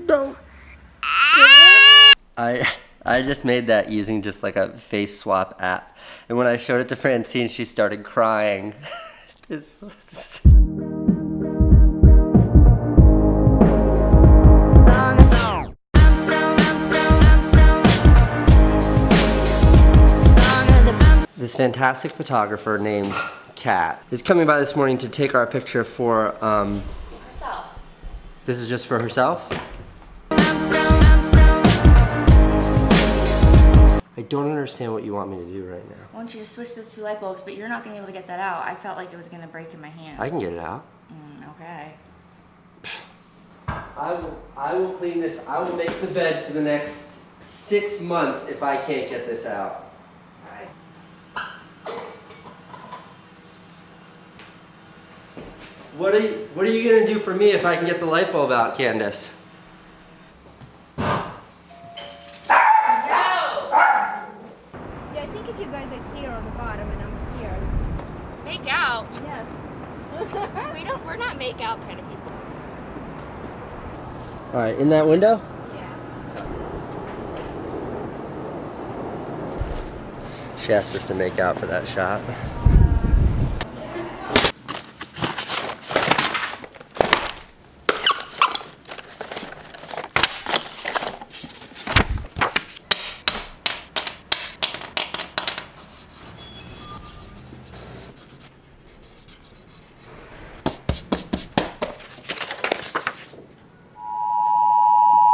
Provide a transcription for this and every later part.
No. I just made that using just like a face swap app. And when I showed it to Francine, she started crying. This fantastic photographer named Kat is coming by this morning to take our picture for, herself. This is just for herself? I don't understand what you want me to do right now. I want you to switch those two light bulbs, but you're not going to be able to get that out. I felt like it was going to break in my hand. I can get it out. Okay. I will clean this. I will make the bed for the next 6 months if I can't get this out. What are you gonna do for me if I can get the light bulb out, Candace? No! Yeah, I think if you guys are here on the bottom and I'm here, it's just... Make out? Yes. We're not make out kind of people. All right, in that window? Yeah. She asked us to make out for that shot.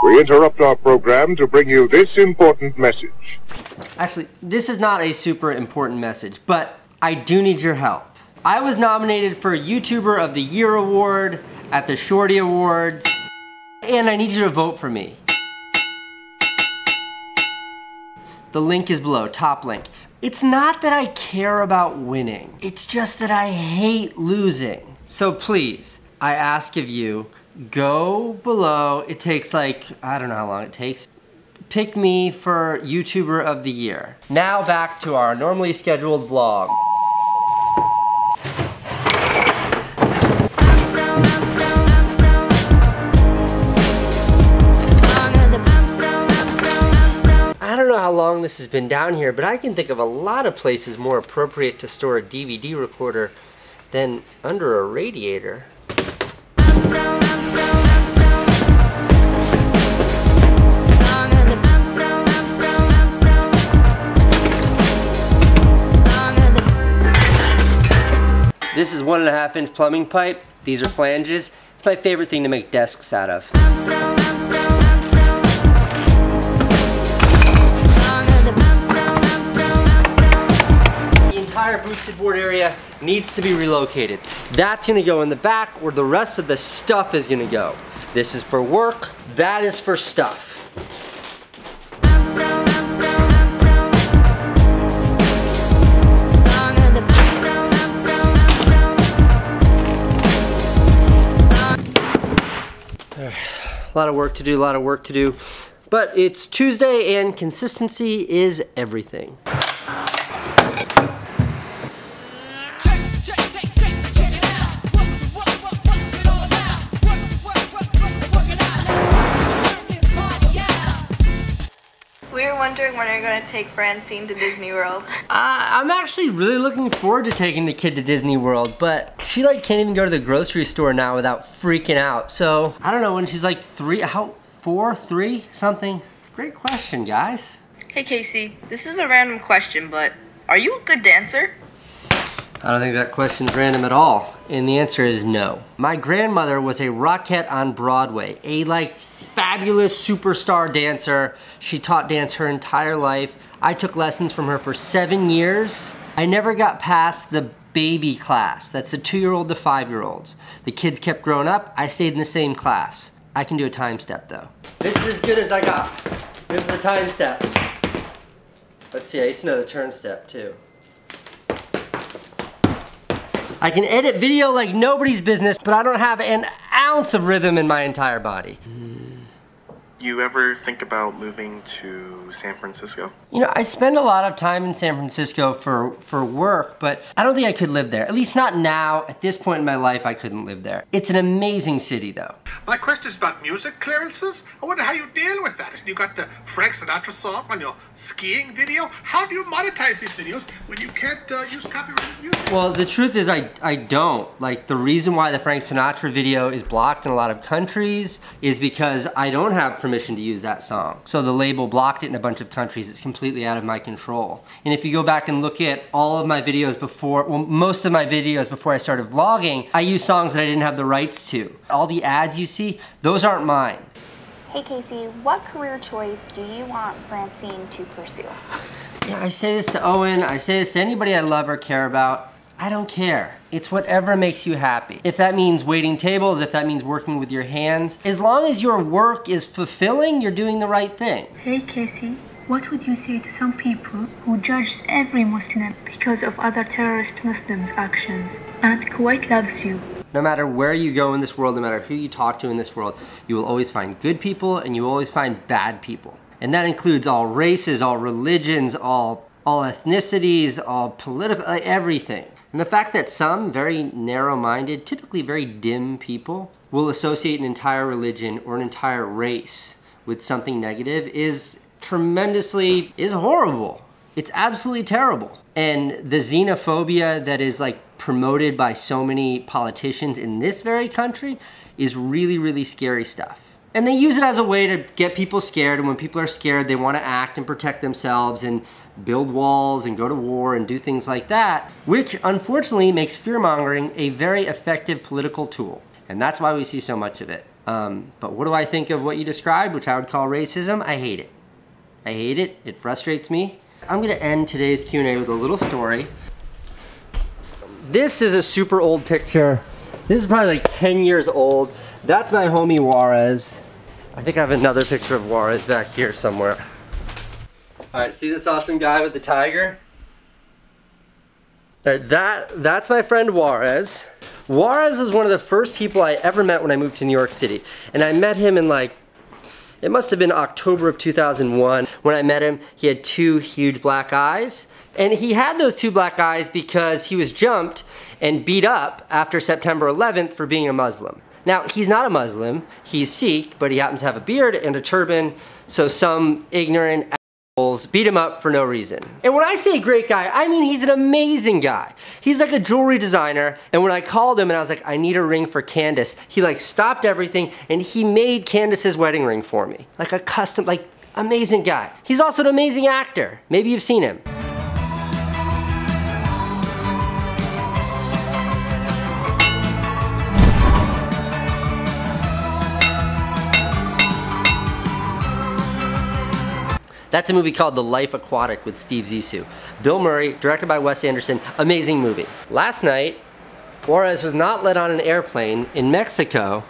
We interrupt our program to bring you this important message. Actually, this is not a super important message, but I do need your help. I was nominated for YouTuber of the Year award at the Shorty Awards, and I need you to vote for me. The link is below, top link. It's not that I care about winning, it's just that I hate losing. So please, I ask of you, go below. It takes like, I don't know how long it takes. Pick me for YouTuber of the Year. Now back to our normally scheduled vlog. I don't know how long this has been down here, but I can think of a lot of places more appropriate to store a DVD recorder than under a radiator. This is 1.5 inch plumbing pipe. These are flanges. It's my favorite thing to make desks out of. The entire boosted board area needs to be relocated. That's gonna go in the back where the rest of the stuff is gonna go. This is for work, that is for stuff. A lot of work to do, a lot of work to do. But it's Tuesday and consistency is everything. We were wondering when you're going to take Francine to Disney World. I'm actually really looking forward to taking the kid to Disney World, but she like can't even go to the grocery store now without freaking out. So I don't know, when she's like 3, something. Great question, guys. Hey Casey, this is a random question, but are you a good dancer? I don't think that question's random at all, and the answer is no. My grandmother was a Rockette on Broadway, a like fabulous superstar dancer. She taught dance her entire life. I took lessons from her for 7 years. I never got past the baby class. That's the 2-year-old to 5-year-olds. The kids kept growing up. I stayed in the same class. I can do a time step though. This is as good as I got. This is the time step. Let's see, I used to know the turn step too. I can edit video like nobody's business, but I don't have an ounce of rhythm in my entire body. You ever think about moving to San Francisco? You know, I spend a lot of time in San Francisco for work, but I don't think I could live there. At least not now. At this point in my life, I couldn't live there. It's an amazing city, though. My question is about music clearances. I wonder how you deal with that. You got the Frank Sinatra song on your skiing video. How do you monetize these videos when you can't use copyrighted music? Well, the truth is I don't. Like, the reason why the Frank Sinatra video is blocked in a lot of countries is because I don't have permission to use that song. So the label blocked it in a bunch of countries. It's completely out of my control. And if you go back and look at all of my videos before, well, most of my videos before I started vlogging, I used songs that I didn't have the rights to. All the ads you see, those aren't mine. Hey Casey, what career choice do you want Francine to pursue? Yeah, I say this to Owen, I say this to anybody I love or care about. I don't care. It's whatever makes you happy. If that means waiting tables, if that means working with your hands, as long as your work is fulfilling, you're doing the right thing. Hey Casey, what would you say to some people who judge every Muslim because of other terrorist Muslims' actions? And Kuwait loves you. No matter where you go in this world, no matter who you talk to in this world, you will always find good people and you will always find bad people. And that includes all races, all religions, all ethnicities, all political, everything. And the fact that some very narrow-minded, typically very dim people will associate an entire religion or an entire race with something negative is horrible. It's absolutely terrible. And the xenophobia that is like promoted by so many politicians in this very country is really, really scary stuff. And they use it as a way to get people scared, and when people are scared, they want to act and protect themselves and build walls and go to war and do things like that, which unfortunately makes fear-mongering a very effective political tool. And that's why we see so much of it. But what do I think of what you described, which I would call racism? I hate it. I hate it. It frustrates me. I'm going to end today's Q&A with a little story. This is a super old picture. This is probably like 10 years old. That's my homie Juarez. I think I have another picture of Juarez back here somewhere. All right, see this awesome guy with the tiger? All right, that's my friend Juarez. Juarez was one of the first people I ever met when I moved to New York City. And I met him in like, it must have been October of 2001. When I met him, he had 2 huge black eyes. And he had those 2 black eyes because he was jumped and beat up after September 11th for being a Muslim. Now, he's not a Muslim, he's Sikh, but he happens to have a beard and a turban, so some ignorant assholes beat him up for no reason. And when I say great guy, I mean he's an amazing guy. He's like a jewelry designer, and when I called him and I was like, I need a ring for Candace, he like stopped everything and he made Candace's wedding ring for me. Like a custom, like amazing guy. He's also an amazing actor. Maybe you've seen him. That's a movie called The Life Aquatic with Steve Zissou. Bill Murray, directed by Wes Anderson, amazing movie. Last night, Juarez was not let on an airplane in Mexico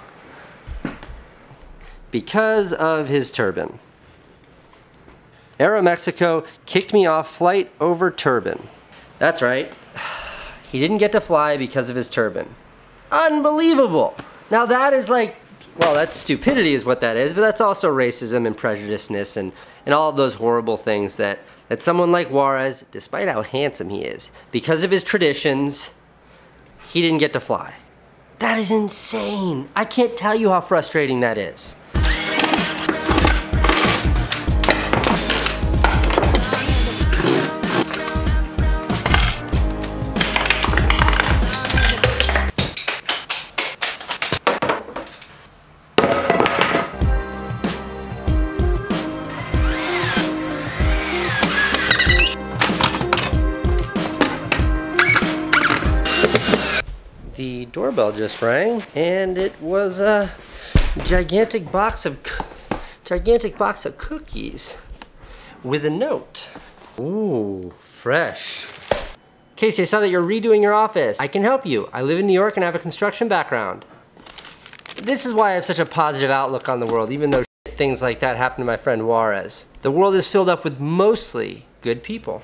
because of his turban. Aeromexico kicked me off flight over turban. That's right, he didn't get to fly because of his turban. Unbelievable! Now that is like, well, that's stupidity is what that is, but that's also racism and prejudiceness and all of those horrible things that someone like Juarez, despite how handsome he is, because of his traditions, he didn't get to fly. That is insane. I can't tell you how frustrating that is. The doorbell just rang, and it was a gigantic box of cookies with a note. Ooh, fresh. Casey, I saw that you're redoing your office. I can help you. I live in New York and I have a construction background. This is why I have such a positive outlook on the world, even though things like that happen to my friend Juarez. The world is filled up with mostly good people.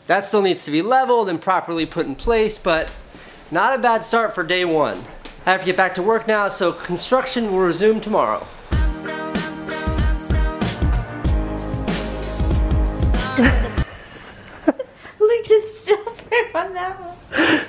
That still needs to be leveled and properly put in place, but not a bad start for day one. I have to get back to work now, so construction will resume tomorrow. Look at the still frame on that one.